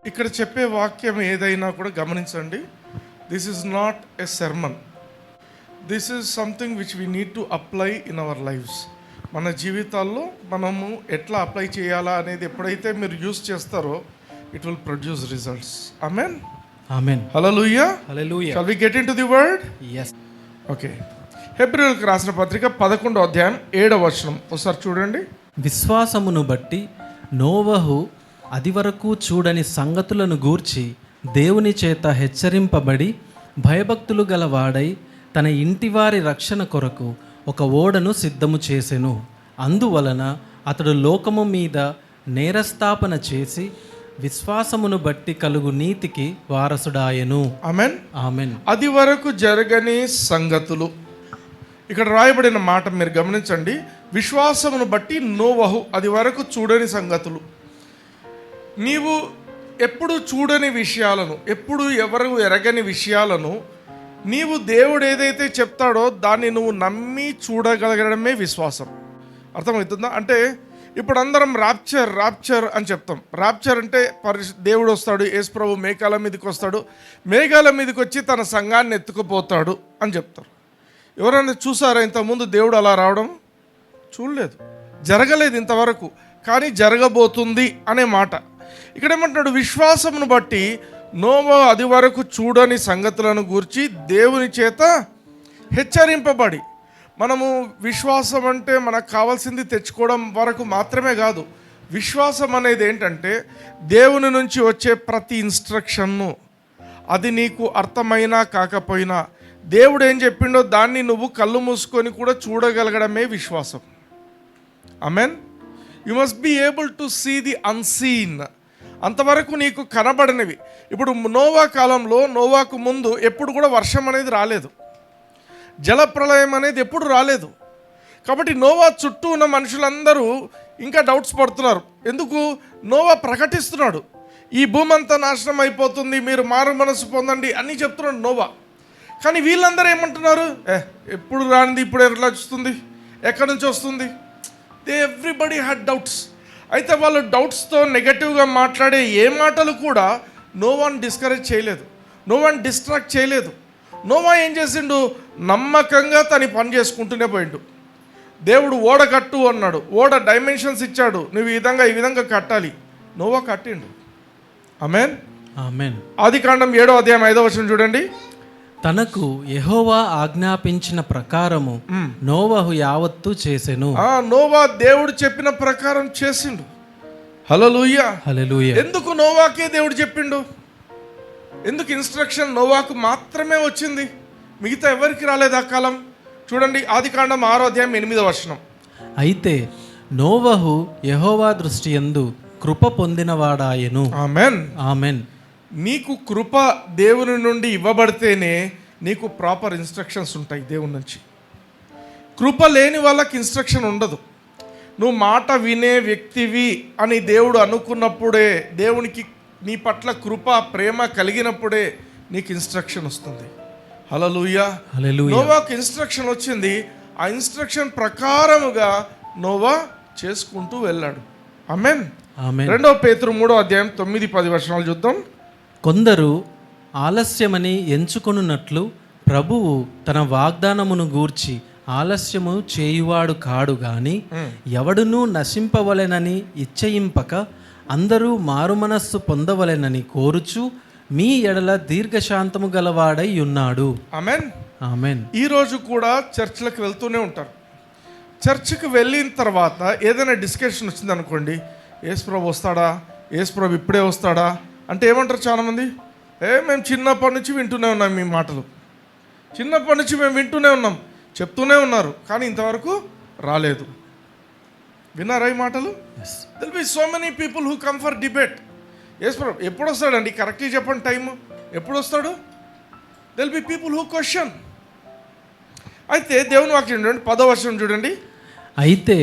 ఇక్కడ చెప్పే వాక్యం ఏదైనా కూడా గమనించండి. This is not a sermon. This is something which we need to apply in our lives. మన జీవితాల్లో మనము ఎట్లా అప్లై చేయాలా అనేది ఎప్పుడైతే మీరు యూస్ చేస్తారో it will produce results. Amen. Amen. Hallelujah. Hallelujah. Shall we get into the word? yes. Okay. హెబ్రీయులకు రాసిన పత్రిక 11వ అధ్యాయం 7వ వచనం ఒకసారి చూడండి. విశ్వాసమును బట్టి నోవహు అదివరకు చూడని సంగతులను గూర్చి దేవుని చేత హెచ్చరింపబడి భయభక్తులు గలవాడై తన ఇంటివారి రక్షణ కొరకు ఒక ఓడను సిద్ధము చేసెను. అందువలన అతడు లోకము మీద నేరస్థాపన చేసి విశ్వాసమును బట్టి కలుగు నీతికి వారసుడాయెను. ఆమేన్. ఆమేన్. అది వరకు జరగని సంగతులు. ఇక్కడ రాయబడిన మాట మీరు గమనించండి. విశ్వాసమును బట్టి నోవహు అది వరకు చూడని సంగతులు. నీవు ఎప్పుడు చూడని విషయాలను, ఎప్పుడు ఎవరు ఎరగని విషయాలను నీవు దేవుడు ఏదైతే చెప్తాడో దాన్ని నువ్వు నమ్మి చూడగలగడమే విశ్వాసం. అర్థమవుతుందా? అంటే ఇప్పుడు అందరం రాప్చర్ అని చెప్తాం. రాప్చర్ అంటే దేవుడు వస్తాడు, యేసు ప్రభు మేఘాల మీదకి వస్తాడు, మేఘాల మీదకి వచ్చి తన సంఘాన్ని ఎత్తుకుపోతాడు అని చెప్తారు. ఎవరైనా చూసారా ఇంతకుముందు దేవుడు అలా రావడం? చూడలేదు, జరగలేదు ఇంతవరకు. కానీ జరగబోతుంది అనే మాట ఇక్కడ ఏమంటున్నాడు. విశ్వాసమును బట్టి నోవహు అది వరకు చూడని సంగతులను గూర్చి దేవుని చేత హెచ్చరింపబడి. మనము విశ్వాసం అంటే మనకు కావాల్సింది తెచ్చుకోవడం వరకు మాత్రమే కాదు. విశ్వాసం అనేది ఏంటంటే దేవుని నుంచి వచ్చే ప్రతి ఇన్స్ట్రక్షన్ను, అది నీకు అర్థమైనా కాకపోయినా దేవుడు ఏం చెప్పిండో దాన్ని నువ్వు కళ్ళు మూసుకొని కూడా చూడగలగడమే విశ్వాసం. Amen. You must be able to see the unseen. అంతవరకు నీకు కనబడనివి. ఇప్పుడు నోవా కాలంలో, నోవాకు ముందు ఎప్పుడు కూడా వర్షం అనేది రాలేదు, జలప్రళయం అనేది ఎప్పుడు రాలేదు. కాబట్టి నోవా చుట్టూ ఉన్న మనుషులందరూ ఇంకా డౌట్స్ పడుతున్నారు. ఎందుకు? నోవా ప్రకటిస్తున్నాడు, ఈ భూమి అంతా నాశనం అయిపోతుంది, మీరు మారు మనసు పొందండి అని చెప్తున్నాడు నోవా. కానీ వీళ్ళందరూ ఏమంటున్నారు? ఎప్పుడు రానిది ఇప్పుడు ఎట్లా వస్తుంది, ఎక్కడి నుంచి వస్తుంది? Everybody had doubts. అయితే వాళ్ళు డౌట్స్తో నెగటివ్గా మాట్లాడే ఏ మాటలు కూడా నోవాని డిస్కరేజ్ చేయలేదు, నోవాని డిస్ట్రాక్ట్ చేయలేదు. నోవా ఏం చేసిండు? నమ్మకంగా తను పని చేసుకుంటూనే పోయిండు. దేవుడు ఓడ కట్టు అన్నాడు, ఓడ డైమెన్షన్స్ ఇచ్చాడు, నువ్వు ఈ విధంగా కట్టాలి. నోవా కట్టిండు. ఆమేన్. ఆమేన్. ఆదికాండం 7వ అధ్యాయం 5వ వచనం చూడండి. తనకు యెహోవా ఆజ్ఞాపించిన ప్రకారము నోవహు యావత్తు చేసెను. నోవా దేవుడు చెప్పిన ప్రకారం చేసిండు. హల్లెలూయా. హల్లెలూయా. ఎందుకు నోవాకే దేవుడు చెప్పిండు? ఎందుకు ఇన్స్ట్రక్షన్ నోవాకు మాత్రమే వచ్చింది, మిగతా ఎవరికి రాలేదు ఆ కాలం? చూడండి ఆదికాండం 6వ అధ్యాయం 8వ వచనం. అయితే నోవహు యెహోవా దృష్టి యందు కృప పొందినవాడాయెను. ఆమేన్. ఆమేన్. నీకు కృప దేవుని నుండి ఇవ్వబడితేనే నీకు ప్రాపర్ ఇన్స్ట్రక్షన్స్ ఉంటాయి దేవుని నుంచి. కృప లేని వాళ్ళకి ఇన్స్ట్రక్షన్ ఉండదు. నువ్వు మాట వినే వ్యక్తివి అని దేవుడు అనుకున్నప్పుడే, దేవునికి నీ పట్ల కృప ప్రేమ కలిగినప్పుడే నీకు ఇన్స్ట్రక్షన్ వస్తుంది. హల్లెలూయా. హల్లెలూయా. నోవాకు ఇన్స్ట్రక్షన్ వచ్చింది. ఆ ఇన్స్ట్రక్షన్ ప్రకారముగా నోవా చేసుకుంటూ వెళ్ళాడు. ఆమేన్. ఆమేన్. 2 పేతురు 3వ అధ్యాయం 9-10 వచనాలు చూద్దాం. కొందరు ఆలస్యమని ఎంచుకొనున్నట్లు ప్రభువు తన వాగ్దానమును గూర్చి ఆలస్యము చేయువాడు కాడు గాని ఎవడునూ నశింపవలెనని ఇచ్చయింపక అందరూ మారుమనస్సు పొందవలెనని కోరుచు మీ ఎడల దీర్ఘశాంతము గలవాడై ఉన్నాడు. ఆమేన్. ఆమేన్. ఈరోజు కూడా చర్చ్లకు వెళ్తూనే ఉంటారు. చర్చ్కి వెళ్ళిన తర్వాత ఏదైనా డిస్కషన్ వచ్చింది అనుకోండి, యేసు ప్రభు వస్తాడా, యేసు ప్రభు ఇప్పుడే వస్తాడా అంటే ఏమంటారు చాలామంది? మేము చిన్నప్పటి నుంచి వింటూనే ఉన్నాం మీ మాటలు, చిన్నప్పటి నుంచి మేము వింటూనే ఉన్నాం, చెప్తూనే ఉన్నారు, కానీ ఇంతవరకు రాలేదు. విన్నారా ఈ మాటలు? There be so many people who come for debate. Yesu ప్రభు ఎప్పుడు వస్తాడండి, కరెక్ట్గా చెప్పండి టైము, ఎప్పుడు వస్తాడు? There be people who question. అయితే దేవుని వాక్యం చూడండి, 10వ వచనం చూడండి. అయితే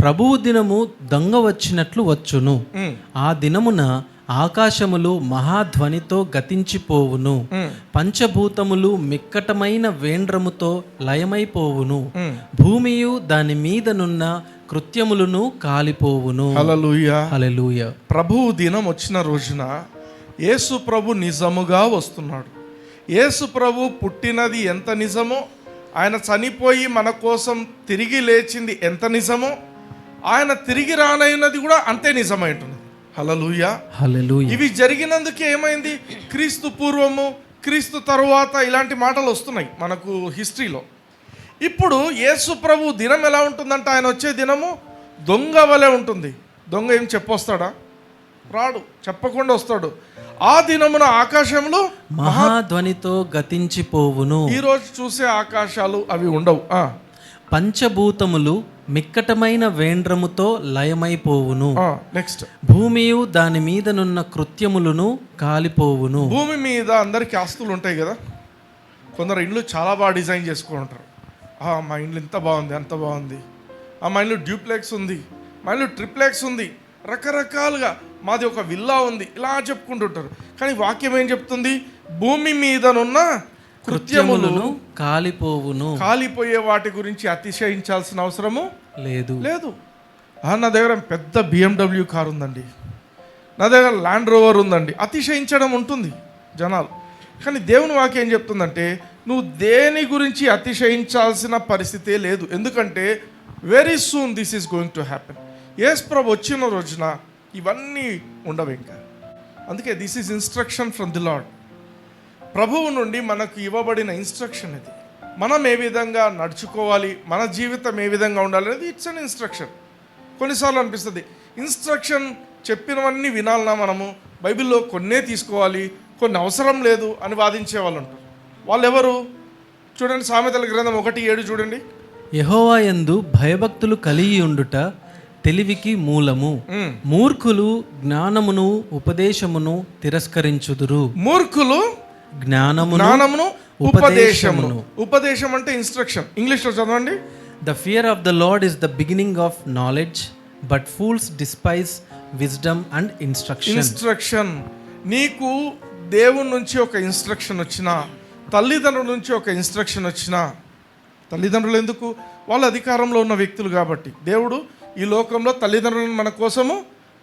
ప్రభువు దినము దొంగ వచ్చినట్లు వచ్చును. ఆ దినమున ఆకాశములు మహాధ్వనితో గతించిపోవును, పంచభూతములు మిక్కటమైన వేండ్రముతో లయమైపోవును, భూమియు దాని మీదనున్న కృత్యములను కాలిపోవును. హల్లెలూయా. హల్లెలూయా. ప్రభువు దినం వచ్చిన రోజున యేసు ప్రభు నిజముగా వస్తున్నాడు. యేసు ప్రభు పుట్టినది ఎంత నిజమో, ఆయన చనిపోయి మన కోసం తిరిగి లేచింది ఎంత నిజమో, ఆయన తిరిగి రానైనది కూడా అంతే నిజమై ఉంటుంది. హల్లెలూయా. హల్లెలూయా. ఇవి జరిగినందుకే ఏమైంది, క్రీస్తు పూర్వము క్రీస్తు తరువాత ఇలాంటి మాటలు వస్తున్నాయి మనకు హిస్టరీలో. ఇప్పుడు యేసు ప్రభు దినం ఎలా ఉంటుందంటే, ఆయన వచ్చే దినము దొంగ వలె ఉంటుంది. దొంగ ఏం చెప్పొస్తాడా? రాడు, చెప్పకుండా వస్తాడు. ఆ దినమున ఆకాశంలో మహాధ్వనితో గతించిపోవును. ఈరోజు చూసే ఆకాశాలు అవి ఉండవు. పంచభూతములు మిక్కటమైన వేండ్రముతో లయమైపోవును. నెక్స్ట్, భూమియు దాని మీదనున్న కృత్యములను కాలిపోవును. భూమి మీద అందరికి ఆస్తులు ఉంటాయి కదా. కొందరు ఇండ్లు చాలా బాగా డిజైన్ చేసుకుంటారు. మా ఇండ్లు ఇంత బాగుంది, అంత బాగుంది, మా ఇంట్లో డ్యూప్లెక్స్ ఉంది, మా ఇంట్లో ట్రిప్లెక్స్ ఉంది, రకరకాలుగా మాది ఒక విల్లా ఉంది, ఇలా చెప్పుకుంటుంటారు. కానీ వాక్యం ఏం చెప్తుంది? భూమి మీదనున్న కృత్యములను కాలిపోవును. కాలిపోయే వాటి గురించి అతిశయించాల్సిన అవసరము లేదు. నా దగ్గర పెద్ద BMW కారు ఉందండి, నా దగ్గర ల్యాండ్ రోవర్ ఉందండి, అతిశయించడం ఉంటుంది జనాలు. కానీ దేవుని వాక్యం ఏం చెప్తుందంటే, నువ్వు దేని గురించి అతిశయించాల్సిన పరిస్థితే లేదు. ఎందుకంటే very soon this is going to happen. Yesu ప్రభు వచ్చిన రోజున ఇవన్నీ ఉండవు ఇంకా. అందుకే this is instruction from the lord. ప్రభువు నుండి మనకు ఇవ్వబడిన ఇన్స్ట్రక్షన్ ఇది. మనం ఏ విధంగా నడుచుకోవాలి, మన జీవితం ఏ విధంగా ఉండాలి అనేది ఇట్స్ అన్ ఇన్స్ట్రక్షన్. కొన్నిసార్లు అనిపిస్తుంది, ఇన్స్ట్రక్షన్ చెప్పినవన్నీ వినాలన్నా మనము, బైబిల్లో కొన్నే తీసుకోవాలి, కొన్ని అవసరం లేదు అని వాదించే వాళ్ళు ఉంటారు. వాళ్ళు ఎవరు? చూడండి, సామెతల గ్రంథం 1:7 చూడండి. యెహోవా యందు భయభక్తులు కలిగి ఉండుట తెలివికి మూలము. మూర్ఖులు జ్ఞానమును ఉపదేశమును తిరస్కరించుదురు. మూర్ఖులు జ్ఞానమును ఉపదేశమును. ఉపదేశం అంటే ఇన్స్ట్రక్షన్. ఇంగ్లీష్లో చదవండి. The fear of the Lord is the beginning of knowledge, but fools despise wisdom and instruction. నీకు దేవుని నుంచి ఒక ఇన్స్ట్రక్షన్ వచ్చినా, తల్లిదండ్రుల నుంచి ఒక ఇన్స్ట్రక్షన్ వచ్చినా, తల్లిదండ్రులు ఎందుకు? వాళ్ళు అధికారంలో ఉన్న వ్యక్తులు కాబట్టి. దేవుడు ఈ లోకంలో తల్లిదండ్రులను మన కోసము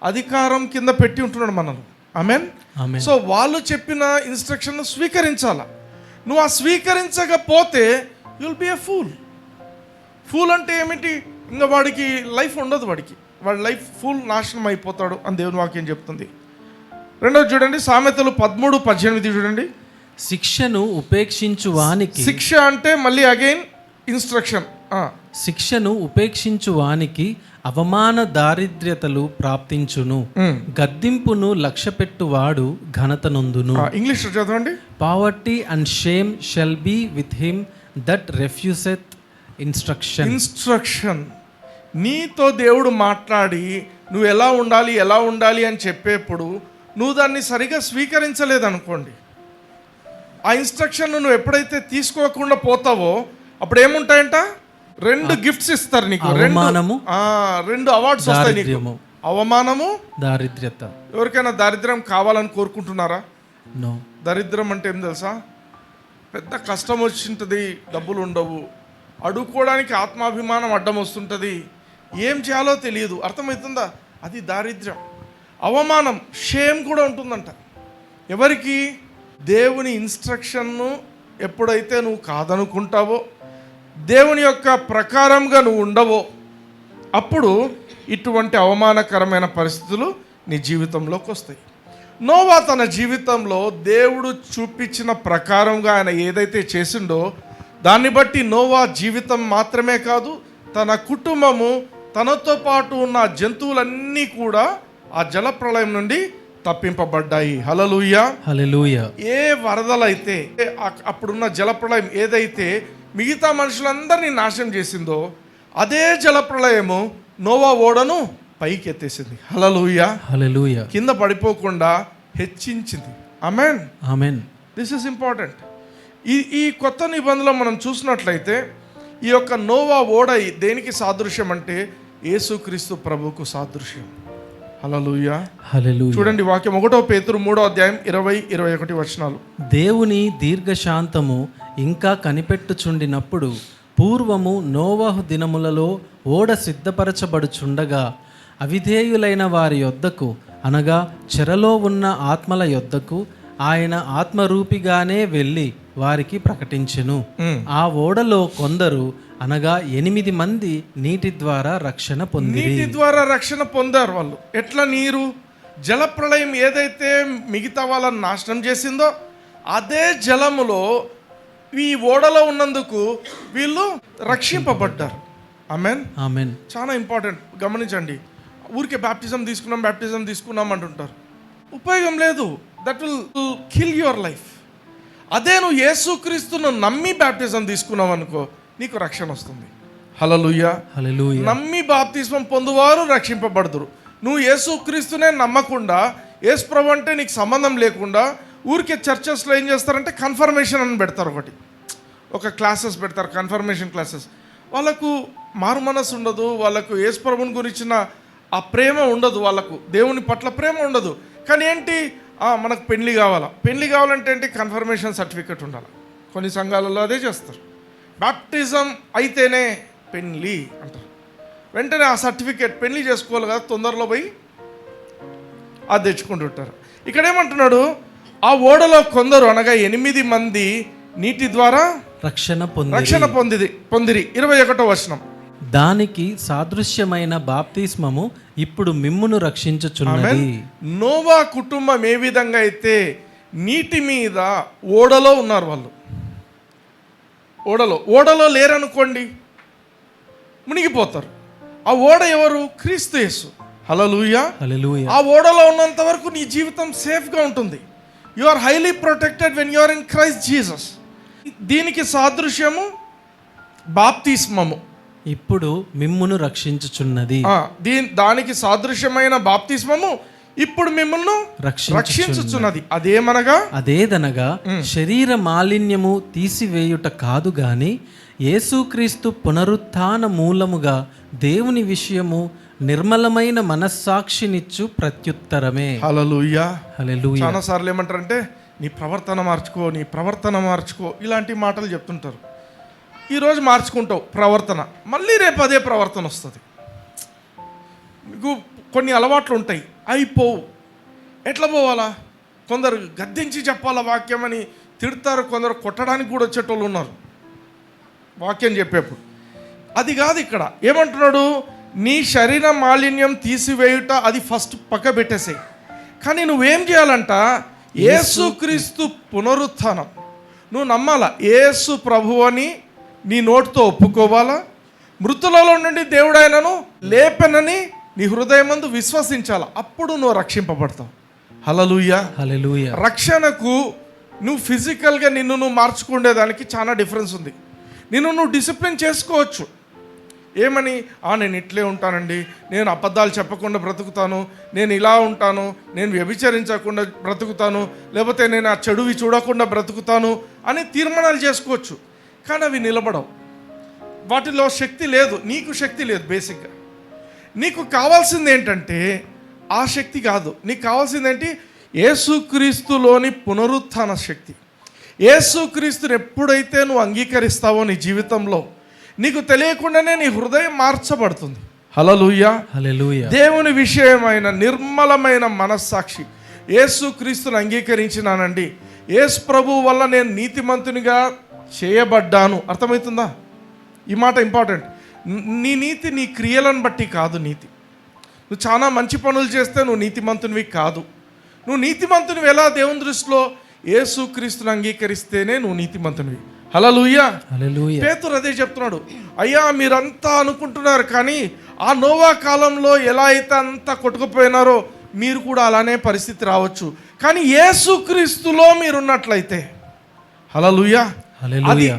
అధికారం కింద పెట్టి ఉంటున్నాడు మనల్ని. ఆమేన్. సో వాళ్ళు చెప్పిన ఇన్స్ట్రక్షన్ స్వీకరించాలా. నువ్వు ఆ స్వీకరించకపోతే you will be a fool. Fool అంటే ఏమిటి? ఇంకా వాడికి లైఫ్ ఉండదు, వాడి లైఫ్ ఫుల్ నాశనం అయిపోతాడు అని దేవుని వాక్యం చెప్తుంది. రెండోది చూడండి, సామెతలు 13:18 చూడండి. శిక్షను ఉపేక్షించు వానికి, శిక్ష అంటే మళ్ళీ అగైన్ ఇన్స్ట్రక్షన్. శిక్షను ఉపేక్షించు వానికి అవమాన దారిద్ర్యతలు ప్రాప్తించును. గద్దింపును లక్ష్యపెట్టువాడు ఘనత నొందును. ఇంగ్లీష్ చదవండి. Poverty and shame shall be with him that refuseth instruction. నీతో దేవుడు మాట్లాడి నువ్వు ఎలా ఉండాలి అని చెప్పేప్పుడు నువ్వు దాన్ని సరిగా స్వీకరించలేదనుకోండి, ఆ ఇన్స్ట్రక్షన్ నువ్వు ఎప్పుడైతే తీసుకోకుండా పోతావో అప్పుడు ఏముంటాయంట? 2 గిఫ్ట్స్ ఇస్తారు నీకు. రెండు అవార్డ్స్ వస్తాయి నీకు. అవమానము, దారిద్ర్యత. ఎవరికైనా దారిద్ర్యం కావాలని కోరుకుంటున్నారా? నో. దరిద్రం అంటే ఏం తెలుసా? పెద్ద కష్టం వచ్చింటుంది, డబ్బులు ఉండవు, అడుక్కోవడానికి ఆత్మాభిమానం అడ్డం వస్తుంటుంది, ఏం చేయాలో తెలియదు. అర్థమవుతుందా? అది దారిద్ర్యం. అవమానం, షేమ్ కూడా ఉంటుందంట. ఎవరికి? దేవుని ఇన్స్ట్రక్షన్ను ఎప్పుడైతే నువ్వు కాదనుకుంటావో, దేవుని యొక్క ప్రకారంగా నువ్వు ఉండవో, అప్పుడు ఇటువంటి అవమానకరమైన పరిస్థితులు నీ జీవితంలోకి వస్తాయి. నోవా తన జీవితంలో దేవుడు చూపించిన ప్రకారంగా ఆయన ఏదైతే చేసిండో దాన్ని బట్టి నోవా జీవితం మాత్రమే కాదు, తన కుటుంబము, తనతో పాటు ఉన్న జంతువులన్నీ కూడా ఆ జలప్రళయం నుండి తప్పింపబడ్డాయి. హల్లెలూయా. హల్లెలూయా. ఏ వరదలైతే, అప్పుడున్న జలప్రళయం ఏదైతే మిగతా మనుషులందరినీ నాశనం చేసిందో అదే జలప్రళయము నోవా ఓడను పైకి ఎత్తేసింది. హల్లెలూయా. హల్లెలూయా. కింద పడిపోకుండా హెచ్చించింది. Amen. Amen. This is important. ఈ కొత్త నిబంధనలో మనం చూసినట్లయితే ఈ యొక్క నోవా ఓడ దేనికి సాదృశ్యం అంటే యేసుక్రీస్తు ప్రభువుకు సాదృశ్యం. హల్లెలూయా. హల్లెలూయా. చూడండి వాక్యం 1 పేతురు 3:20-21 వచనాలు. దేవుని దీర్ఘశాంతము ఇంకా కనిపెట్టుచుండినప్పుడు పూర్వము నోవహు దినములలో ఓడ సిద్ధపరచబడుచుండగా అవిధేయులైన వారి యొద్దకు అనగా చెరలో ఉన్న ఆత్మల యొద్దకు ఆయన ఆత్మరూపిగానే వెళ్ళి వారికి ప్రకటించెను. ఆ ఓడలో కొందరు అనగా 8 మంది నీటి ద్వారా రక్షణ పొందిరి. నీటి ద్వారా రక్షణ పొందారు వాళ్ళు. ఎట్లా? నీరు జలప్రళయం ఏదైతే మిగతా వాళ్ళని నాశనం చేసిందో అదే జలములో ఈ ఓడలో ఉన్నందుకు వీళ్ళు రక్షింపబడ్డారు. Amen, amen. చాలా ఇంపార్టెంట్. గమనించండి, ఊరికే బ్యాప్టిజం తీసుకున్నాం అంటుంటారు. ఉపయోగం లేదు. That will kill your life. అదే నువ్వు యేసుక్రీస్తును నమ్మి బ్యాప్టిజం తీసుకున్నావు అనుకో, నీకు రక్షణ వస్తుంది. హల్లెలూయా, హల్లెలూయా. నమ్మి బాప్తిస్మం పొందువారు రక్షింపబడుదురు. నువ్వు యేసుక్రీస్తునే నమ్మకుండా, యేసు ప్రభు అంటే నీకు సంబంధం లేకుండా ఊరికే చర్చెస్లో ఏం చేస్తారంటే కన్ఫర్మేషన్ అని పెడతారు. ఒక క్లాసెస్ పెడతారు, కన్ఫర్మేషన్ క్లాసెస్. వాళ్ళకు మారు మనసు ఉండదు, వాళ్ళకు యేసు ప్రభుని గురించిన ఆ ప్రేమ ఉండదు, వాళ్ళకు దేవుని పట్ల ప్రేమ ఉండదు. కానీ ఏంటి, మనకు పెళ్లి కావాలంటే ఏంటి, కన్ఫర్మేషన్ సర్టిఫికెట్ ఉండాలి. కొన్ని సంఘాలలో అదే చేస్తారు. బాప్టిజం అయితేనే పెళ్లి అంటారు. వెంటనే ఆ సర్టిఫికేట్ పెళ్లి చేసుకోవాలి కదా, తొందరలో పోయి అది తెచ్చుకుంటుంటారు. ఇక్కడ ఏమంటున్నాడు, ఆ ఓడలో కొందరు అనగా 8 మంది నీటి ద్వారా రక్షణ పొందిరి. 21వ వచనం. దానికి సాదృశ్యమైన బాప్తిస్మము ఇప్పుడు మిమ్మును రక్షించుచున్నది. నోవా కుటుంబం ఏ విధంగా అయితే నీటి మీద ఓడలో ఉన్నారు, వాళ్ళు ఓడలో లేరనుకోండి, మునిగిపోతారు. ఆ ఓడ ఎవరు? క్రీస్తు యేసు. హల్లెలూయా, హల్లెలూయా. ఆ ఓడలో ఉన్నంత వరకు నీ జీవితం సేఫ్గా ఉంటుంది. You are highly protected when you are in Christ Jesus. దీనికి సాదృశ్యము బాప్తిస్మము, ఇప్పుడు మిమ్మును రక్షించుచున్నది. దానికి సాదృశ్యమైన బాప్తిస్మము ఇప్పుడు మిమ్మల్ని రక్షించుచున్నది. అదేదనగా శరీర మాలిన్యము తీసివేయుట కాదు గాని యేసుక్రీస్తు పునరుత్థాన మూలముగా దేవుని విషయము నిర్మలమైన మనస్సాక్షినిచ్చు ప్రత్యుత్తరమే. హల్లెలూయా, హల్లెలూయా. చాలా సార్లు ఏమంటారంటే నీ ప్రవర్తన మార్చుకో ఇలాంటి మాటలు చెప్తుంటారు. ఈరోజు మార్చుకుంటావు ప్రవర్తన, మళ్ళీ రేపు అదే ప్రవర్తన వస్తుంది. నీకు కొన్ని అలవాట్లు ఉంటాయి, అయిపోవు. ఎట్లా పోవాలా? కొందరు గద్దించి చెప్పాలా వాక్యం అని తిడతారు, కొందరు కొట్టడానికి కూడా వచ్చేటోళ్ళు ఉన్నారు వాక్యం చెప్పేప్పుడు. అది కాదు. ఇక్కడ ఏమంటున్నాడు, నీ శరీర మాలిన్యం తీసివేయుట అది ఫస్ట్ పక్క పెట్టేసాయి. కానీ నువ్వేం చేయాలంట, యేసుక్రీస్తు పునరుత్థానం నువ్వు నమ్మాలా. యేసు ప్రభు అని నీ నోటితో ఒప్పుకోవాలా, మృతులలో నుండి దేవుడు ఆయనను లేపెనని నీ హృదయమందు విశ్వసించాలా, అప్పుడు నువ్వు రక్షింపబడతావు. హల్లెలూయా, హల్లెలూయా. రక్షణకు నువ్వు ఫిజికల్గా నిన్ను నువ్వు మార్చుకునేదానికి చాలా డిఫరెన్స్ ఉంది. నువ్వు డిసిప్లిన్ చేసుకోవచ్చు. ఏమని, నేను ఇట్లే ఉంటానండి, నేను అబద్ధాలు చెప్పకుండా బ్రతుకుతాను, నేను ఇలా ఉంటాను, నేను వ్యభిచరించకుండా బ్రతుకుతాను, లేకపోతే నేను ఆ చెడువి చూడకుండా బ్రతుకుతాను అని తీర్మానాలు చేసుకోవచ్చు. కానీ అవి నిలబడవు. వాటిలో శక్తి లేదు, నీకు శక్తి లేదు. బేసిక్గా నీకు కావాల్సింది ఏంటంటే ఆ శక్తి కాదు. నీకు కావాల్సింది ఏంటి? యేసుక్రీస్తులోని పునరుత్థాన శక్తి. యేసుక్రీస్తుని ఎప్పుడైతే నువ్వు అంగీకరిస్తావో నీ జీవితంలో నీకు తెలియకుండానే నీ హృదయం మార్చబడుతుంది. హల్లెలూయా, హల్లెలూయా. దేవుని విషయమైన నిర్మలమైన మనస్సాక్షి. యేసుక్రీస్తుని అంగీకరించినానండి, యేసు ప్రభు వల్ల నేను నీతిమంతునిగా చేయబడ్డాను. అర్థమవుతుందా? ఈ మాట ఇంపార్టెంట్. నీ నీతి నీ క్రియలను బట్టి కాదు. నీతి నువ్వు చాలా మంచి పనులు చేస్తే నువ్వు నీతిమంతునివి కాదు. నువ్వు నీతిమంతునివి ఎలా దేవుని దృష్టిలో? యేసుక్రీస్తుని అంగీకరిస్తేనే నువ్వు నీతిమంతునివి. హల్లెలూయా, హల్లెలూయా. పేతురు అదే చెప్తున్నాడు. అయ్యా, మీరంతా అనుకుంటున్నారు, కానీ ఆ నోవా కాలంలో ఎలా అయితే అంతా కొట్టుకుపోయినారో మీరు కూడా అలానే పరిస్థితి రావచ్చు. కానీ యేసుక్రీస్తులో మీరున్నట్లయితే, హల్లెలూయా,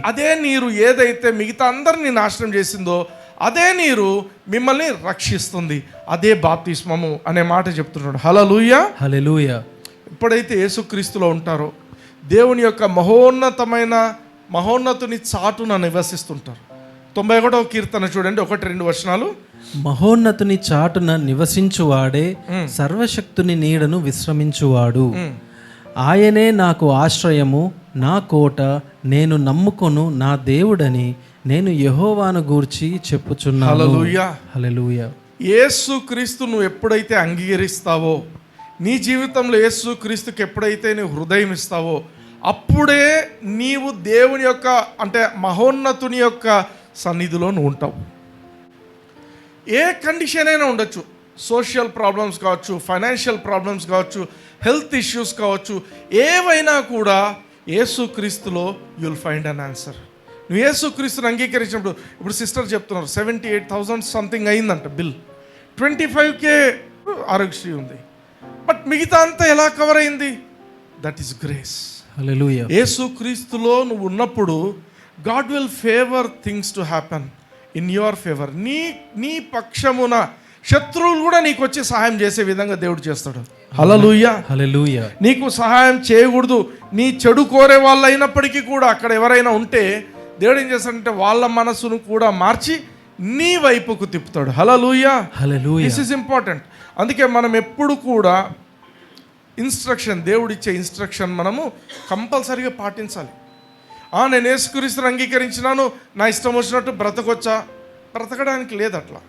అదే నీరు ఏదైతే మిగతా అందరినీ నాశనం చేసిందో అదే నీరు మిమ్మల్ని రక్షిస్తుంది. అదే బాప్తిస్మము అనే మాట చెప్తున్నాడు. హల్లెలూయా, హల్లెలూయా. ఎప్పుడైతే యేసుక్రీస్తులో ఉంటారో దేవుని యొక్క మహోన్నతుని చాటున నివసిస్తుంటారు. 91వ కీర్తన చూడండి, 1-2 వచనాలు. మహోన్నతుని చాటున నివసించువాడే సర్వశక్తుని నీడను విశ్రమించువాడు. ఆయనే నాకు ఆశ్రయము, నా కోట, నేను నమ్ముకొను నా దేవుడని నేను యెహోవాను గూర్చి చెప్పుచున్నాను. హల్లెలూయా, హల్లెలూయా. యేసుక్రీస్తు నువ్వు ఎప్పుడైతే అంగీకరిస్తావో నీ జీవితంలో యేసు క్రీస్తుకి ఎప్పుడైతే నీవు హృదయం ఇస్తావో అప్పుడే నీవు దేవుని యొక్క అంటే మహోన్నతుని యొక్క సన్నిధిలో నువ్వు ఉంటావు. ఏ కండిషన్ అయినా ఉండొచ్చు, సోషల్ ప్రాబ్లమ్స్ కావచ్చు, ఫైనాన్షియల్ ప్రాబ్లమ్స్ కావచ్చు, హెల్త్ ఇష్యూస్ కావచ్చు, ఏవైనా కూడా యేసుక్రీస్తులో యుల్ ఫైండ్ అన్ ఆన్సర్. నువ్వు యేసుక్రీస్తుని అంగీకరించినప్పుడు, ఇప్పుడు సిస్టర్ చెప్తున్నారు 78,000 సంథింగ్ అయిందంట బిల్, 25K ఆరోగ్యశ్రీ ఉంది, బట్ మిగతా అంతా ఎలా కవర్ అయింది? That is grace. హల్లెలూయా. యేసుక్రీస్తులో నువ్వు ఉన్నప్పుడు God will favour things to happen in your favour. నీ పక్షమున శత్రువులు కూడా నీకు వచ్చి సహాయం చేసే విధంగా దేవుడు చేస్తాడు. హల్లెలూయా. హల్లెలూయా. నీకు సహాయం చేయకూడదు, నీ చెడు కోరే వాళ్ళు అయినప్పటికీ కూడా అక్కడ ఎవరైనా ఉంటే దేవుడు ఏం చేస్తాడంటే వాళ్ళ మనసును కూడా మార్చి నీ వైపుకు తిప్పుతాడు. Hallelujah. Hallelujah. This is important. అందుకే మనం ఎప్పుడు కూడా ఇన్స్ట్రక్షన్, దేవుడిచ్చే ఇన్స్ట్రక్షన్ మనము కంపల్సరీగా పాటించాలి. నేను యేసుక్రీస్తుని అంగీకరించినాను, నా ఇష్టం వచ్చినట్టు బ్రతకొచ్చా? బ్రతకడానికి లేదు అట్లా.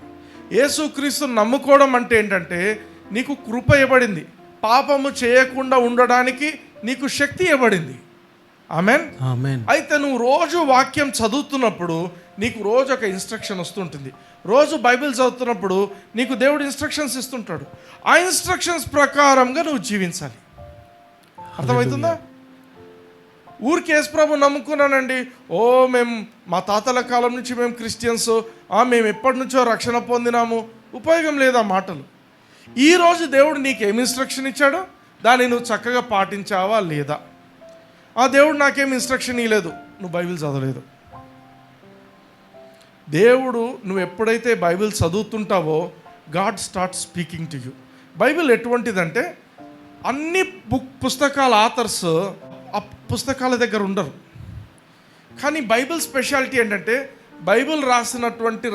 యేసుక్రీస్తుని నమ్ముకోవడం అంటే ఏంటంటే నీకు కృప ఇవ్వబడింది, పాపము చేయకుండా ఉండడానికి నీకు శక్తి ఇవ్వబడింది. ఆమెన్. ఆమెన్. అయితే నువ్వు రోజు వాక్యం చదువుతున్నప్పుడు నీకు రోజు ఒక ఇన్స్ట్రక్షన్ వస్తుంటుంది. రోజు బైబిల్ చదువుతున్నప్పుడు నీకు దేవుడు ఇన్స్ట్రక్షన్స్ ఇస్తుంటాడు. ఆ ఇన్స్ట్రక్షన్స్ ప్రకారంగా నువ్వు జీవించాలి. అర్థమవుతుందా? ఊరికి యేసు ప్రభు నమ్ముకున్నానండి, మేము మా తాతల కాలం నుంచి మేము క్రిస్టియన్స్, మేము ఎప్పటి నుంచో రక్షణ పొందినాము, ఉపయోగం లేదా మాటలు. ఈరోజు దేవుడు నీకు ఏమి ఇన్స్ట్రక్షన్ ఇచ్చాడో దాన్ని నువ్వు చక్కగా పాటించావా లేదా? దేవుడు నాకేం ఇన్స్ట్రక్షన్ ఇవ్వలేదు, నువ్వు బైబిల్ చదవలేదు. దేవుడు నువ్వు ఎప్పుడైతే బైబిల్ చదువుతుంటావో God start speaking to you. Bible ఎటువంటిదంటే అన్ని పుస్తకాల ఆథర్స్ ఆ పుస్తకాల దగ్గర ఉండరు. కానీ బైబిల్ స్పెషాలిటీ ఏంటంటే బైబిల్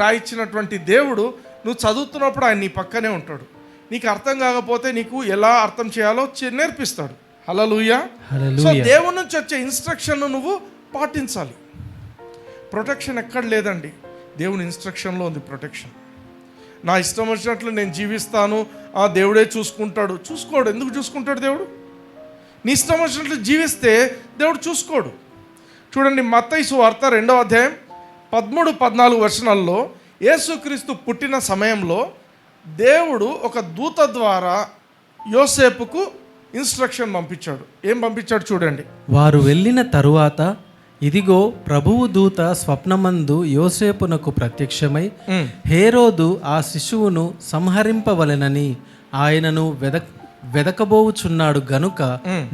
రాయించినటువంటి దేవుడు నువ్వు చదువుతున్నప్పుడు ఆయన నీ పక్కనే ఉంటాడు. నీకు అర్థం కాకపోతే నీకు ఎలా అర్థం చేయాలో నేర్పిస్తాడు. హల్లెలూయా. సో దేవుని నుంచి వచ్చే ఇన్స్ట్రక్షన్ నువ్వు పాటించాలి. ప్రొటెక్షన్ ఎక్కడ లేదండి, దేవుని ఇన్స్ట్రక్షన్లో ఉంది ప్రొటెక్షన్. నా ఇష్టం వచ్చినట్లు నేను జీవిస్తాను, దేవుడే చూసుకుంటాడు. చూసుకోడు. ఎందుకు చూసుకుంటాడు దేవుడు? నీ ఇష్టం వచ్చినట్లు జీవిస్తే దేవుడు చూసుకోడు. చూడండి, మత్తయి సువార్త 2వ అధ్యాయం 13-14 వచనాల్లో యేసుక్రీస్తు పుట్టిన సమయంలో దేవుడు ఒక దూత ద్వారా యోసేపుకు ఇన్స్ట్రక్షన్ పంపించాడు. ఏం పంపించాడు చూడండి. వారు వెళ్ళిన తరువాత ఇదిగో ప్రభువు దూత స్వప్నమందు యోసేపునకు ప్రత్యక్షమై హేరోదు ఆ శిశువును సంహరింపవలెనని ఆయనను వెదకబోవుచున్నాడు గనుక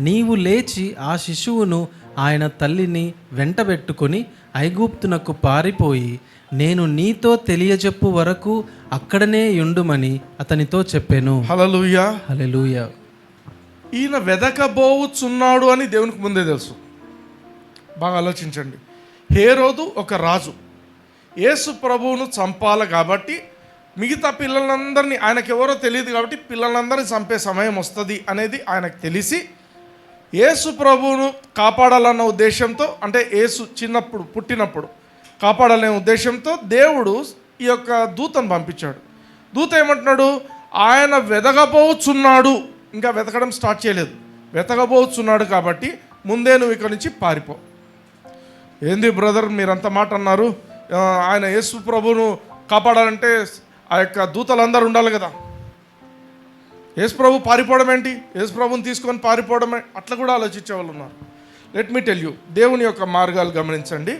నీవు లేచి ఆ శిశువును ఆయన తల్లిని వెంటబెట్టుకొని ఐగుప్తునకు పారిపోయి నేను నీతో తెలియజెప్పు వరకు అక్కడనే యుండుమని అతనితో చెప్పాను. హల్లెలూయా. హల్లెలూయా. ఈయన వెదకబోవుచున్నాడు అని దేవునికి ముందే తెలుసు. బాగా ఆలోచించండి. హేరోదు ఒక రాజు, యేసు ప్రభువును చంపాలి కాబట్టి మిగతా పిల్లలందరినీ, ఆయనకెవరో తెలియదు కాబట్టి పిల్లలందరినీ చంపే సమయం వస్తుంది అనేది ఆయనకు తెలిసి యేసు ప్రభువును కాపాడాలన్న ఉద్దేశంతో, అంటే యేసు పుట్టినప్పుడు కాపాడాలనే ఉద్దేశంతో దేవుడు ఈ యొక్క దూతను పంపించాడు. దూత ఏమంటున్నాడు? ఆయన వెదకబోచున్నాడు, ఇంకా వెతకడం స్టార్ట్ చేయలేదు, వెతకబోచున్నాడు కాబట్టి ముందే నువ్వు ఇక్కడ నుంచి పారిపో. ఏంది బ్రదర్ మీరంత మాట అన్నారు? ఆయన యేసు ప్రభువును కాపాడాలంటే ఆ యొక్క దూతలందరూ ఉండాలి కదా. యేసు ప్రభు పారిపోవడం ఏంటి? యేసు ప్రభుని తీసుకొని పారిపోవడమే, అట్లా కూడా ఆలోచించే వాళ్ళు ఉన్నారు. లెట్ మీ టెల్ యూ, దేవుని యొక్క మార్గాలు గమనించండి.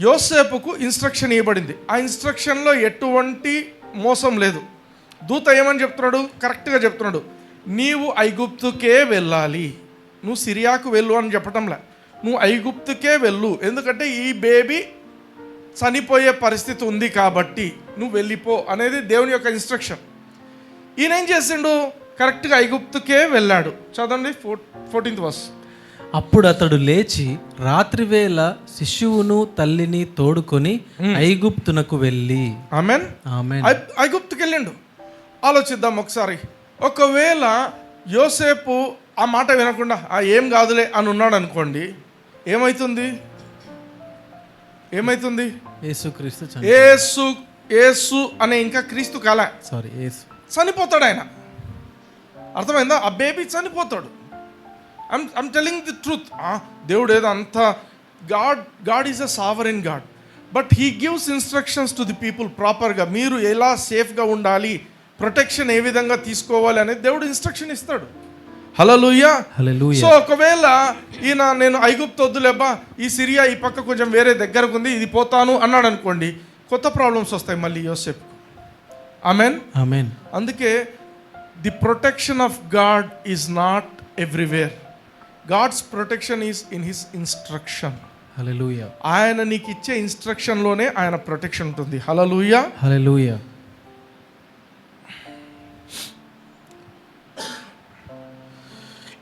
యోసేపుకు ఇన్స్ట్రక్షన్ ఇవ్వబడింది. ఆ ఇన్స్ట్రక్షన్లో ఎటువంటి మోసం లేదు. దూత ఏమని చెప్తున్నాడు? కరెక్ట్గా చెప్తున్నాడు. నీవు ఐగుప్తుకే వెళ్ళాలి, నువ్వు సిరియాకు వెళ్ళు అని చెప్పటంలే, నువ్వు ఐగుప్తుకే వెళ్ళు. ఎందుకంటే ఈ బేబీ చనిపోయే పరిస్థితి ఉంది కాబట్టి నువ్వు వెళ్ళిపో అనేది దేవుని యొక్క ఇన్స్ట్రక్షన్. ఈయన ఏం చేసిండు? కరెక్ట్గా ఐగుప్తుకే వెళ్ళాడు. చదవండి 14th verse. అప్పుడు అతడు లేచి రాత్రివేళ శిశువును తల్లిని తోడుకొని ఐగుప్తునకు వెళ్ళి. ఆమెన్. ఆమెన్. ఐగుప్తుకి వెళ్ళిండు. ఆలోచిద్దాం ఒకసారి. ఒకవేళ యోసేపు ఆ మాట వినకుండా ఏం కాదులే అని ఉన్నాడు అనుకోండి, ఏమైతుంది? యేసు అనే ఇంకా క్రీస్తు కాలే, యేసు చనిపోతాడు ఆయన. అర్థమైందా? ఆ బేబీ చనిపోతాడు. I'm telling the truth. దేవుడు ఏదో అంత God is a sovereign God, but he gives instructions to the people ప్రాపర్గా. మీరు ఎలా సేఫ్గా ఉండాలి, ప్రొటెక్షన్ ఏ విధంగా తీసుకోవాలి అనేది దేవుడు ఇన్స్ట్రక్షన్ ఇస్తాడు. హల్లెలూయా. సో ఒకవేళ ఈయన నేను ఐగుప్తు వద్దులేబ్బా, ఈ సిరియా ఈ పక్క కొంచెం వేరే దగ్గరకు ఉంది, ఇది పోతాను అన్నాడు అనుకోండి, కొత్త ప్రాబ్లమ్స్ వస్తాయి మళ్ళీ యోసేపు. ఆమెన్. ఆమెన్. అందుకే the protection of God is not everywhere. God's protection is in his instruction. Hallelujah. ఆయన నీకు ఇచ్చే ఇన్స్ట్రక్షన్లోనే ఆయన ప్రొటెక్షన్ ఉంటుంది. హల్లెలూయా. హల్లెలూయా.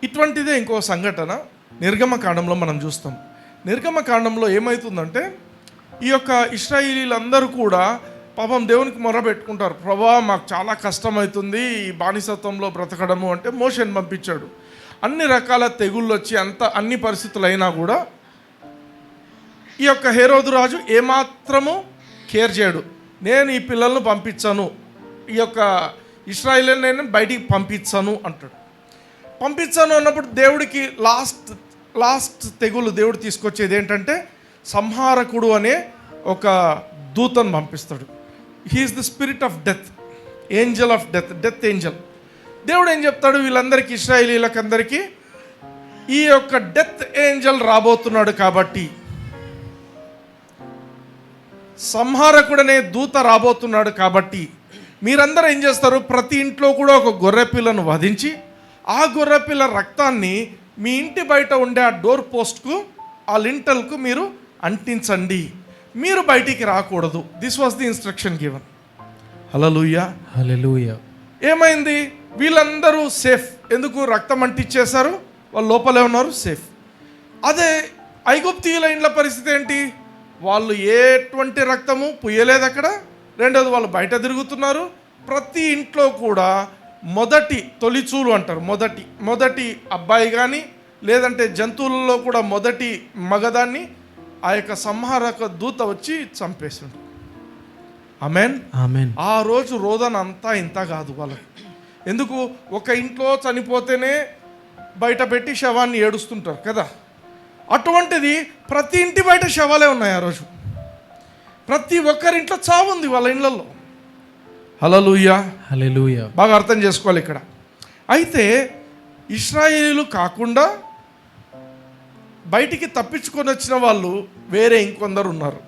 ఇటువంటిదే ఇంకో సంఘటన నిర్గమకాండంలో మనం చూస్తాం. నిర్గమకాండంలో ఏమవుతుందంటే, ఈ యొక్క ఇశ్రాయేలీలందరూ కూడా పాపం దేవునికి మొరబెట్టుకుంటారు. ప్రభా మాకు చాలా కష్టమవుతుంది ఈ బానిసత్వంలో బ్రతకడము అంటే మోషేని పంపించాడు. అన్ని రకాల తెగుళ్ళు వచ్చి అన్ని పరిస్థితులు అయినా కూడా ఈ యొక్క హేరోదు రాజు ఏమాత్రము కేర్ చేయడు. నేను ఈ పిల్లలను పంపించాను, ఈ యొక్క ఇశ్రాయేలీని నేను బయటికి పంపించాను అంటాడు. పంపించాను అన్నప్పుడు దేవుడికి లాస్ట్ తెగులు దేవుడు తీసుకొచ్చేది ఏంటంటే, సంహారకుడు అనే ఒక దూతను పంపిస్తాడు. He is the spirit of death, angel of death, death angel. దేవుడు ఏం చెప్తాడు, వీళ్ళందరికీ ఇశ్రాయేలీలకందరికీ ఈ యొక్క డెత్ ఏంజల్ రాబోతున్నాడు కాబట్టి, సంహారకుడనే దూత రాబోతున్నాడు కాబట్టి మీరందరూ ఏం చేస్తారు, ప్రతి ఇంట్లో కూడా ఒక గొర్రె పిల్లను వధించి ఆ గొర్రెపిల్ల రక్తాన్ని మీ ఇంటి బయట ఉండే ఆ డోర్ పోస్ట్కు, ఆ లింటల్కు మీరు అంటించండి, మీరు బయటికి రాకూడదు. This was the instruction given. Hallelujah. Hallelujah. ఏమైంది, వీళ్ళందరూ సేఫ్. ఎందుకు? రక్తం అంటించేశారు, వాళ్ళు లోపలే ఉన్నారు, సేఫ్. అదే ఐగుప్తీయుల ఇండ్ల పరిస్థితి ఏంటి, వాళ్ళు ఎటువంటి రక్తము పుయ్యలేదు అక్కడ. రెండోది, వాళ్ళు బయట తిరుగుతున్నారు. ప్రతి ఇంట్లో కూడా మొదటి తొలిచూలు అంటారు, మొదటి అబ్బాయి కానీ లేదంటే జంతువులలో కూడా మొదటి మగదాన్ని ఆ యొక్క సంహారక దూత వచ్చి చంపేసిండు. ఆమెన్. ఆమెన్. ఆ రోజు రోదన అంతా ఇంత కాదు వాళ్ళకి. ఎందుకు? ఒక ఇంట్లో చనిపోతేనే బయట పెట్టి శవాన్ని ఏడుస్తుంటారు కదా, అటువంటిది ప్రతి ఇంటి బయట శవాలే ఉన్నాయి ఆ రోజు. ప్రతి ఒక్కరింట్లో చావు ఉంది వాళ్ళ ఇళ్ళల్లో. హల్లెలూయా. హల్లెలూయా. బాగా అర్థం చేసుకోవాలి ఇక్కడ. అయితే ఇశ్రాయేలీలు కాకుండా బయటికి తప్పించుకొని వచ్చిన వాళ్ళు వేరే ఇంకొందరు ఉన్నారు.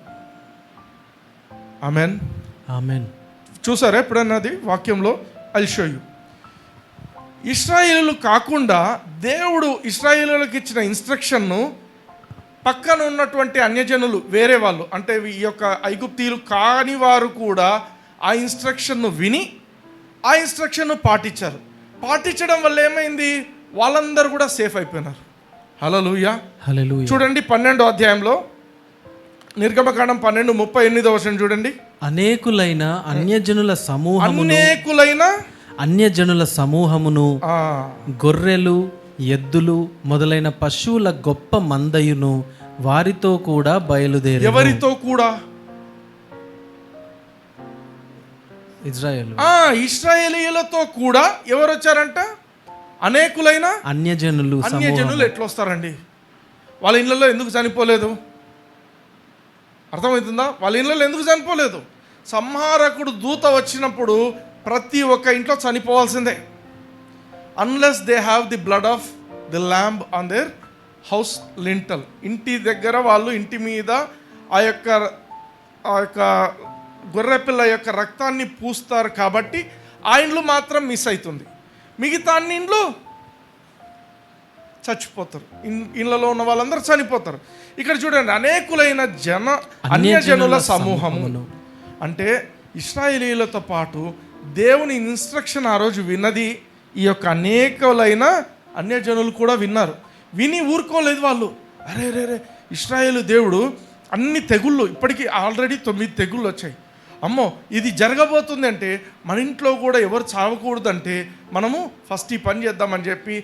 ఆమెన్. ఆమెన్. చూసారా ఎప్పుడన్నా అది వాక్యంలో? I'll show you. ఇశ్రాయేలీలు కాకుండా దేవుడు ఇశ్రాయేలీలకు ఇచ్చిన ఇన్స్ట్రక్షన్ను పక్కన ఉన్నటువంటి అన్యజనులు, వేరే వాళ్ళు, అంటే ఈ యొక్క ఐగుప్తీయులు కాని వారు కూడా ఆ ఇన్స్ట్రక్షన్ను విని ఆ ఇన్స్ట్రక్షన్ను పాటించారు. పాటించడం వల్ల ఏమైంది, వాళ్ళందరూ కూడా సేఫ్ అయిపోయినారు. హల్లెలూయా. హల్లెలూయా. చూడండి 12వ అధ్యాయంలో నిర్గమకాండం 12:38 చూడండి. అనేకులైన అన్యజనుల సమూహమును గొర్రెలు, ఎద్దులు మొదలైన పశువుల గొప్ప మందయును వారితో కూడా బయలుదేరి. ఎవరితో కూడా? ఇశ్రాయేలీయులతో కూడా ఎవరు వచ్చారంట? అనేకులైన అన్యజనులు. ఎట్లా వస్తారండి? వాళ్ళ ఇళ్ళల్లో ఎందుకు చనిపోలేదు? అర్థమవుతుందా? వాళ్ళ ఇళ్ళల్లో ఎందుకు చనిపోలేదు? సంహారకుడు దూత వచ్చినప్పుడు ప్రతి ఒక్క ఇంట్లో చనిపోవాల్సిందే. Unless they have the blood of the lamb on their house lintel. ఇంటి దగ్గర వాళ్ళు ఇంటి మీద ఆ యొక్క గొర్రెపిల్ల యొక్క రక్తాన్ని పూస్తారు కాబట్టి ఆ ఇండ్లు మాత్రం మిస్ అవుతుంది, మిగతా అన్ని ఇండ్లు చచ్చిపోతారు. ఇళ్ళలో ఉన్న వాళ్ళందరూ చనిపోతారు. ఇక్కడ చూడండి, అనేకులైన అన్యజనుల సమూహము అంటే ఇశ్రాయేలీలతో పాటు దేవుని ఇన్స్ట్రక్షన్ ఆ రోజు విన్నది ఈ యొక్క అనేకులైన అన్యజనులు కూడా విన్నారు. విని ఊరుకోలేదు వాళ్ళు. అరే రే రే, ఇశ్రాయేలు దేవుడు అన్ని తెగుళ్ళు, ఇప్పటికీ ఆల్రెడీ 9 తెగుళ్ళు వచ్చాయి. అమ్మో ఇది జరగబోతుంది అంటే మన ఇంట్లో కూడా ఎవరు చావకూడదంటే మనము ఫస్ట్ ఈ పని చేద్దామని చెప్పి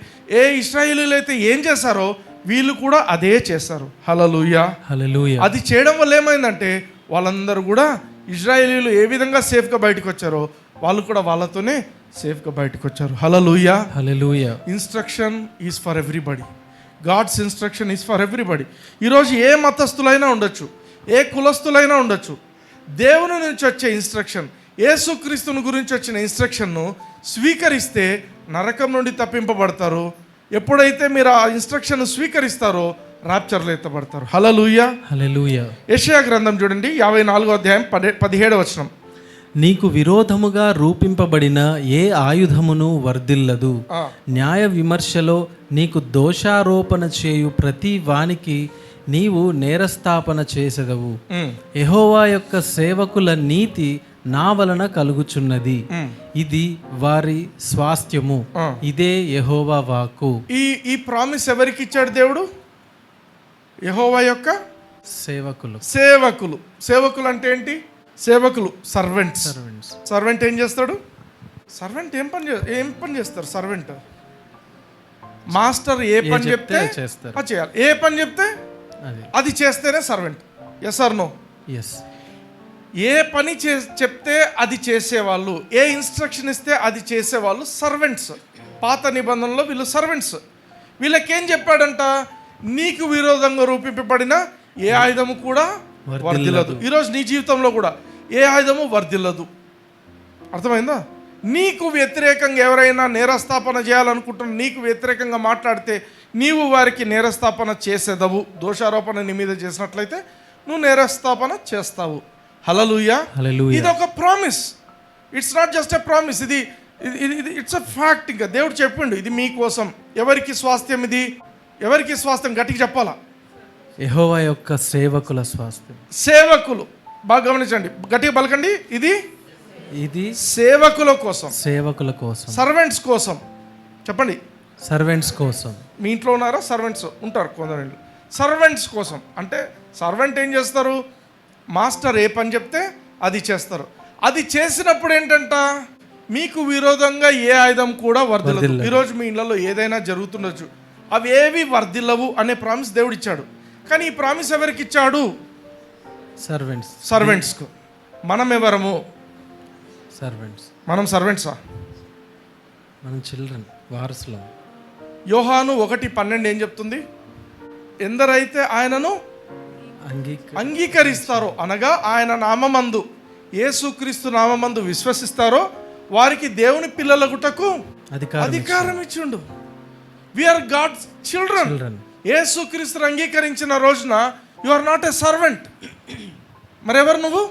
ఇశ్రాయేలీలు అయితే ఏం చేశారో వీళ్ళు కూడా అదే చేశారు. హల్లెలూయా. హల్లెలూయా. అది చేయడం వల్ల ఏమైందంటే వాళ్ళందరూ కూడా ఇశ్రాయేలీలు ఏ విధంగా సేఫ్గా బయటకు వచ్చారో వాళ్ళు కూడా వాళ్ళతోనే సేఫ్గా బయటకు వచ్చారు. Hallelujah. Hallelujah. Instruction is for everybody. God's instruction is for everybody. ఈరోజు ఏ మతస్థులైనా ఉండొచ్చు, ఏ కులస్థులైనా ఉండొచ్చు, దేవుని నుంచి వచ్చే ఇన్స్ట్రక్షన్, యేసుక్రీస్తుని గురించి వచ్చిన ఇన్స్ట్రక్షన్ను స్వీకరిస్తే నరకం నుండి తప్పింపబడతారు. ఎప్పుడైతే మీరు ఆ ఇన్స్ట్రక్షన్ స్వీకరిస్తారో రాప్చర్లో ఎత్తబడతారు. హల్లెలూయా. హల్లెలూయా. యెషయా గ్రంథం చూడండి 54వ అధ్యాయం 17వ వచనం. నీకు విరోధముగా రూపింపబడిన ఏ ఆయుధమును వర్ధిల్లదు. న్యాయ విమర్శలో నీకు దోషారోపణ చేయు ప్రతి వానికి నీవు నేరస్థాపన చేసెదవు. యెహోవా యొక్క సేవకుల నీతి నా వలన కలుగుచున్నది, ఇది వారి స్వాస్థ్యము, ఇదే యెహోవా వాక్కు. ఈ ప్రామిస్ ఎవరికి ఇచ్చాడు దేవుడు? యెహోవా యొక్క సేవకులు. సేవకులు. సేవకులు అంటే ఏంటి? సేవకులు సర్వెంట్స్. సర్వెంట్ ఏం చేస్తాడు? సర్వెంట్ ఏం పని చేస్తారు? సర్వెంట్ మాస్టర్ ఏ పని చెప్తే చేస్తారు, అది చేయాలి. ఏ పని చెప్తే అది చేస్తేనే servant. Yes or no? Yes. ఏ పని చెప్తే అది చేసేవాళ్ళు, ఏ ఇన్స్ట్రక్షన్ ఇస్తే అది చేసేవాళ్ళు సర్వెంట్స్. పాత నిబంధనలో వీళ్ళు సర్వెంట్స్. వీళ్ళకేం చెప్పాడంట? నీకు విరోధంగా రూపింపబడిన ఏ ఆయుధము కూడా వర్ధిల్లదు. ఈరోజు నీ జీవితంలో కూడా ఏ ఆయుధము వర్ధిల్లదు. అర్థమైందా? నీకు వ్యతిరేకంగా ఎవరైనా నేరస్థాపన చేయాలనుకుంటున్న, నీకు వ్యతిరేకంగా మాట్లాడితే నీవు వారికి నేరస్థాపన చేసేదవు. దోషారోపణ నీ మీద చేసినట్లయితే నువ్వు నేరస్థాపన చేస్తావు. హల్లెలూయా. ఇది ఒక promise. It's not just a promise, ఇది ఇట్స్ ఎ ఫ్యాక్ట్. ఇంకా దేవుడు చెప్పిండు ఇది మీకోసం. ఎవరికి స్వాస్థ్యం? ఇది ఎవరికి స్వాస్థ్యం? గట్టిగా చెప్పాలా? యెహోవా యొక్క సేవకుల స్వాస్థ్యం. సేవకులు. బాగా గమనించండి, గట్టిగా పలకండి. ఇది సేవకుల కోసం, సేవకుల కోసం, సర్వెంట్స్ కోసం. చెప్పండి. సర్వెంట్స్ కోసం. మీ ఇంట్లో ఉన్నారా? సర్వెంట్స్ ఉంటారు కొందరు. సర్వెంట్స్ కోసం అంటే సర్వెంట్ ఏం చేస్తారు? మాస్టర్ ఏ పని చెప్తే అది చేస్తారు. అది చేసినప్పుడు ఏంటంట? మీకు విరోధంగా ఏ ఆయుధం కూడా వర్ధిల్లదు. ఈరోజు మీ ఇళ్లలో ఏదైనా జరుగుతుండొచ్చు, అవి ఏవి వర్ధిల్లవు అనే ప్రామిస్ దేవుడు ఇచ్చాడు. కానీ ఈ ప్రామిస్ ఎవరికి ఇచ్చాడు? సర్వెంట్స్కు. మనం ఎవరము? మనం సర్వెంట్సా? మనం చిల్డ్రన్, వారసులం. యోహాను 1:12 ఏం చెప్తుంది? ఎందరైతే ఆయనను అంగీకరిస్తారో, అనగా ఆయన నామమందు, యేసుక్రీస్తు నామమందు విశ్వసిస్తారో వారికి దేవుని పిల్లలగుటకు అధికారం ఇచ్చిండు. We are God's children. యేసుక్రీస్తుని అంగీకరించిన రోజున you are not a servant. మరెవరు నువ్వు?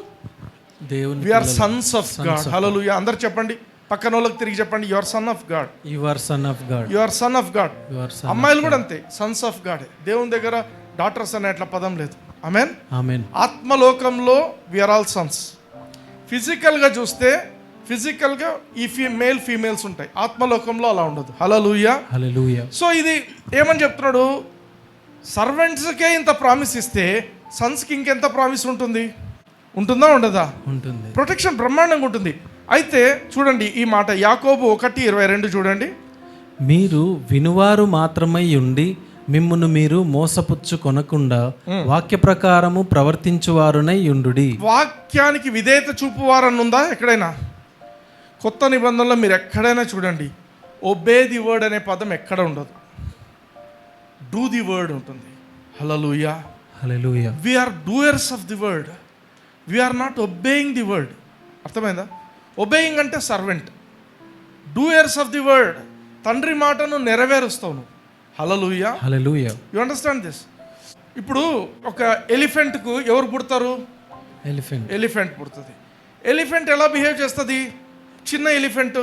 దేవుని. We are sons of God. Hallelujah. అందరు చెప్పండి, పక్కన వాళ్ళకి తిరిగి చెప్పండి, you are son of God. You are son of God. You are son of God. అమ్మాయిలు కూడా అంతే, సన్స్ ఆఫ్ గాడ్. దేవుని దగ్గర డాటర్స్ అనే అట్లా పదం లేదు. ఆమెన్. ఆమెన్. ఆత్మలోకంలో వి ఆర్ ఆల్ సన్స్. ఫిజికల్గా చూస్తే ఫిజికల్గా ఈ మేల్ ఫీమేల్స్ ఉంటాయి, ఆత్మలోకంలో అలా ఉండదు. హల్లెలూయా. హల్లెలూయా. సో ఇది ఏమని చెప్తున్నాడు? సర్వెంట్స్కే ఇంత ప్రామిస్ ఇస్తే సన్స్కి ఇంకెంత ప్రామిస్ ఉంటుంది? ఉంటుందా ఉండదా? ఉంటుంది. ప్రొటెక్షన్ బ్రహ్మాండంగా ఉంటుంది. అయితే చూడండి ఈ మాట, యాకోబు 1:22 చూడండి. మీరు వినువారు మాత్రమై ఉండి మిమ్మును మీరు మోసపుచ్చు కొనకుండా వాక్య ప్రకారము ప్రవర్తించువారునై యుండుడి. వాక్యానికి విధేయత చూపువారన్నుందా ఎక్కడైనా? కొత్త నిబంధనలో మీరు ఎక్కడైనా చూడండి, ఒబే ది వర్డ్ అనే పదం ఎక్కడ ఉండదు, డూ ది వర్డ్ ఉంటుంది. Hallelujah. Hallelujah. We are doers of the word, we are not obeying the word. అర్థమైందా? ఒబేయింగ్ అంటే servant, doers of the word, తండ్రి మాటను నెరవేరుస్తావు నువ్వు. Hallelujah. Hallelujah. You understand this? ఇప్పుడు ఒక ఎలిఫెంట్కు ఎవరు పుడతారు? ఎలిఫెంట్ పుడుతుంది. ఎలిఫెంట్ ఎలా బిహేవ్ చేస్తుంది? చిన్న ఎలిఫెంట్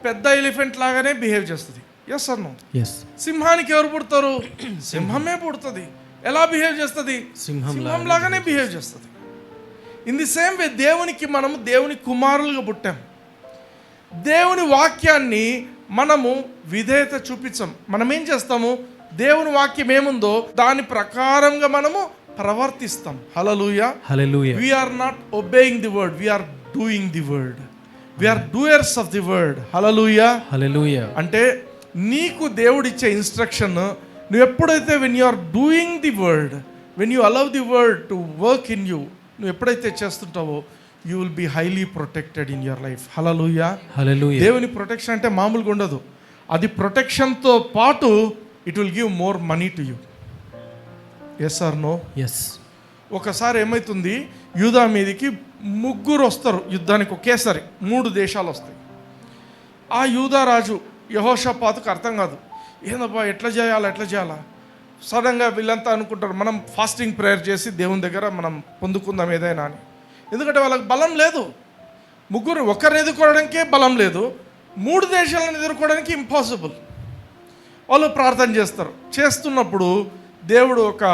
పెద్ద ఎలిఫెంట్ లాగానే బిహేవ్ చేస్తుంది. Yes or no? ఎస్. సింహానికి ఎవరు పుడతారు? సింహమే పుడుతుంది. ఎలా బిహేవ్ చేస్తుంది? సింహం లాగానే బిహేవ్ చేస్తుంది. ఇన్ ది సేమ్ వే దేవునికి మనము దేవుని కుమారులుగా పుట్టాం. దేవుని వాక్యాన్ని మనము విధేయత చూపించాం. మనం ఏం చేస్తాము? దేవుని వాక్యం ఏముందో దాని ప్రకారంగా మనము ప్రవర్తిస్తాం. Hallelujah. Hallelujah. We are not obeying the word, we are doing the word. We are doers of the word. Hallelujah. Hallelujah. అంటే నీకు దేవుడిచ్చే ఇన్స్ట్రక్షన్ నువ్వు ఎప్పుడైతే when you are doing the word, when you allow the word to work in you, నువ్వు ఎప్పుడైతే చేస్తుంటావో you will be highly protected in your life. Hallelujah. Hallelujah. దేవుని protection అంటే మామూలుగా ఉండదు. అది ప్రొటెక్షన్తో పాటు it will give more money to you. Yes or no? Yes. ఒకసారి ఏమవుతుంది, యూదా మీదకి 3 వస్తారు యుద్ధానికి ఒకేసారి. 3 దేశాలు వస్తాయి. ఆ యూదా రాజు యెహోషాపాతుకు అర్థం కాదు, ఏందబ్బా ఎట్లా చేయాలా. సడన్గా వీళ్ళంతా అనుకుంటారు మనం ఫాస్టింగ్ ప్రేయర్ చేసి దేవుని దగ్గర మనం పొందుకుందాం ఏదైనా అని. ఎందుకంటే వాళ్ళకి బలం లేదు. 3 ఒకరిని ఎదుర్కోవడానికే బలం లేదు, 3 దేశాలను ఎదుర్కోవడానికి ఇంపాసిబుల్. వాళ్ళు ప్రార్థన చేస్తారు. చేస్తున్నప్పుడు దేవుడు ఒక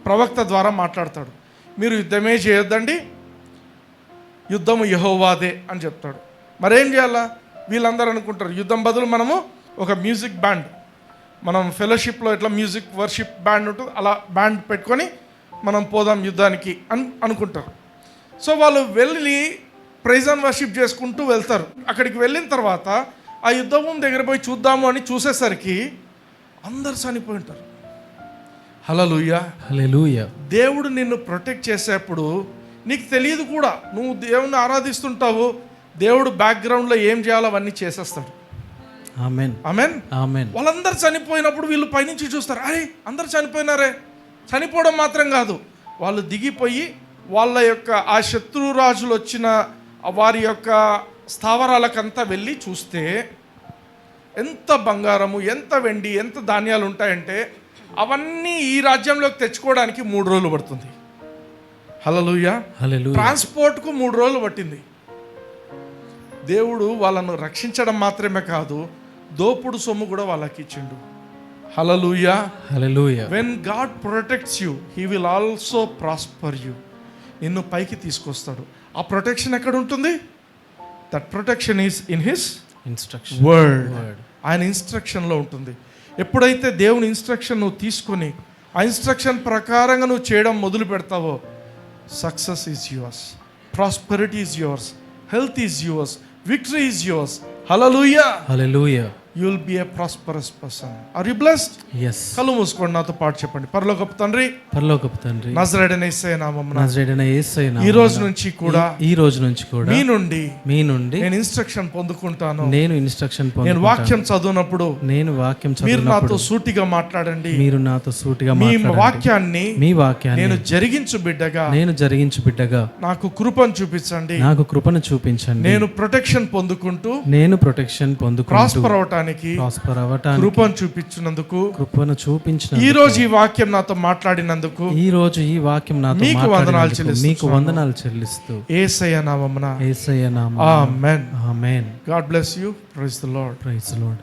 ప్రవక్త ద్వారా మాట్లాడతాడు. మీరు యుద్ధమే చేయొద్దండి, యుద్ధము యెహోవాదే అని చెప్తాడు. మరేం చేయాలా? వీళ్ళందరూ అనుకుంటారు యుద్ధం బదులు మనము ఒక మ్యూజిక్ బ్యాండ్, మనం ఫెలోషిప్లో ఎట్లా మ్యూజిక్ వర్షిప్ బ్యాండ్ ఉంటుంది అలా బ్యాండ్ పెట్టుకొని మనం పోదాం యుద్ధానికి అని అనుకుంటారు. సో వాళ్ళు వెళ్ళి ప్రైజ్ అండ్ వర్షిప్ చేసుకుంటూ వెళ్తారు. అక్కడికి వెళ్ళిన తర్వాత ఆ యుద్ధం దగ్గర పోయి చూద్దాము అని చూసేసరికి అందరు చనిపోయి ఉంటారు. హల్లెలూయా. హల్లెలూయా. దేవుడు నిన్ను ప్రొటెక్ట్ చేసేప్పుడు నీకు తెలియదు కూడా, నువ్వు దేవుని ఆరాధిస్తుంటావు, దేవుడు బ్యాక్గ్రౌండ్లో ఏం చేయాలో అవన్నీ చేసేస్తాడు. ఆమేన్. ఆమేన్. ఆమేన్. వాళ్ళందరూ చనిపోయినప్పుడు వీళ్ళు పైనుంచి చూస్తారు, అరే అందరు చనిపోయినారే. చనిపోవడం మాత్రం కాదు, వాళ్ళు దిగిపోయి వాళ్ళ యొక్క ఆ శత్రురాజులు వచ్చిన వారి యొక్క స్థావరాలకంతా వెళ్ళి చూస్తే ఎంత బంగారము, ఎంత వెండి, ఎంత ధాన్యాలు ఉంటాయంటే అవన్నీ ఈ రాజ్యంలోకి తెచ్చుకోవడానికి 3 రోజులు పడుతుంది. హల్లెలూయా. హల్లెలూయా. ట్రాన్స్పోర్ట్కు 3 రోజులు పట్టింది. దేవుడు వాళ్ళను రక్షించడం మాత్రమే కాదు, దోపుడు సొమ్ము కూడా వాళ్ళకి ఇచ్చిండు. Hallelujah. Hallelujah. When God protects you he will also prosper you. నిన్ను పైకి తీసుకొస్తాడు. ఆ ప్రొటెక్షన్ ఎక్కడ ఉంటుంది? That protection is in his instruction word. ఆయన ఇన్స్ట్రక్షన్లో ఉంటుంది. ఎప్పుడైతే దేవుని ఇన్స్ట్రక్షన్ నువ్వు తీసుకొని ఆ ఇన్స్ట్రక్షన్ ప్రకారంగా నువ్వు చేయడం మొదలు పెడతావో, success is yours, prosperity is yours, health is yours, victory is yours. Hallelujah. Hallelujah. You will be a prosperous person. Are you blessed? yes. కళ్ళు మూసుకోండి, నాతో పాటు చెప్పండి. పరలోకపు తండ్రి, పరలోకపు తండ్రి, నజరేయుడైన యేసయ్య నామమున నజరేయుడైన యేసయ్య నామమున ఈ రోజు నుంచి కూడా మీ నుండి నేను ఇన్స్ట్రక్షన్ పొందుకుంటాను. నేను ఇన్స్ట్రక్షన్ నేను పొందుకుంటాను. వాక్యం చదువునప్పుడు మీరు నాతో సూటిగా మాట్లాడండి. మీరు నాతో సూటిగా మీ మాట్లాడండి. మీ వాక్యాన్ని నేను జరిగించు బిడ్డగా నాకు కృపను చూపించండి. నేను ప్రొటెక్షన్ పొందుకుంటూ ప్రాస్పర్ అవటానికి కృపను చూపించినందుకు ఈ రోజు ఈ వాక్యం నాతో మాట్లాడినందుకు మీకు వందనాలు చెల్లిస్తూ యేసయ్య నామమున ఆమేన్. ఆమేన్. God bless you. Praise the Lord. Praise the Lord.